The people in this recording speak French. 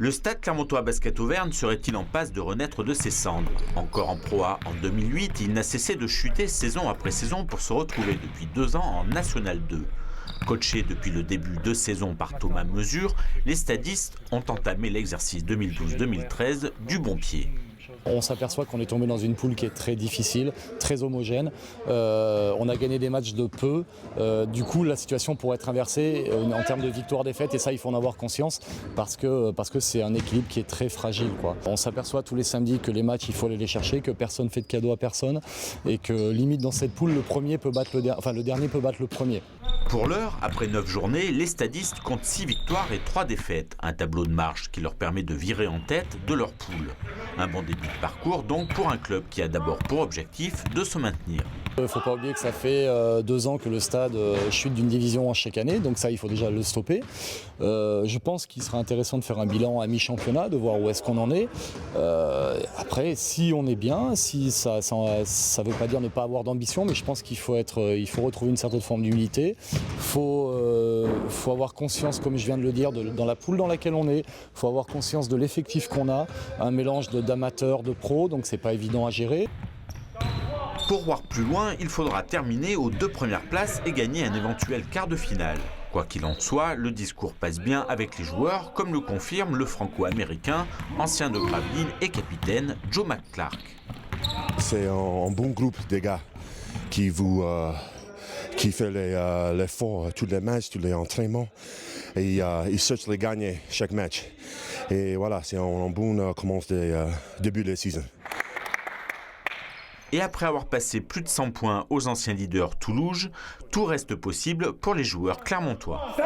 Le stade Clermontois Basket Auvergne serait-il en passe de renaître de ses cendres? Encore en Pro A en 2008, il n'a cessé de chuter saison après saison pour se retrouver depuis 2 ans en National 2. Coachés depuis le début de saison par Thomas Mesure, les stadistes ont entamé l'exercice 2012-2013 du bon pied. On s'aperçoit qu'on est tombé dans une poule qui est très difficile, très homogène. On a gagné des matchs de peu. Du coup, la situation pourrait être inversée en termes de victoire-défaite. Et ça, il faut en avoir conscience parce que c'est un équilibre qui est très fragile, quoi. On s'aperçoit tous les samedis que les matchs, il faut aller les chercher, que personne ne fait de cadeau à personne. Et que limite dans cette poule, le dernier peut battre le premier. Pour l'heure, après 9 journées, les stadistes comptent 6 victoires et 3 défaites. Un tableau de marche qui leur permet de virer en tête de leur poule. Un bon début de parcours donc pour un club qui a d'abord pour objectif de se maintenir. Il ne faut pas oublier que ça fait 2 ans que le stade chute d'une division chaque année, donc ça il faut déjà le stopper. Je pense qu'il sera intéressant de faire un bilan à mi-championnat, de voir où est-ce qu'on en est. Après, si on est bien, si ça veut pas dire ne pas avoir d'ambition, mais je pense qu'il faut retrouver une certaine forme d'humilité. Il faut avoir conscience, comme je viens de le dire, dans la poule dans laquelle on est. Il faut avoir conscience de l'effectif qu'on a, un mélange d'amateurs, de pros, donc c'est pas évident à gérer. Pour voir plus loin, il faudra terminer aux 2 premières places et gagner un éventuel quart de finale. Quoi qu'il en soit, le discours passe bien avec les joueurs, comme le confirme le franco-américain, ancien de Gravelines et capitaine Joe McClark. C'est un bon groupe de gars qui fait l'effort tous les matchs, tous les entraînements et ils cherchent à les gagner chaque match. Et voilà, c'est un bon commence de début de la saison. Et après avoir passé plus de 100 points aux anciens leaders Toulouse, tout reste possible pour les joueurs clermontois.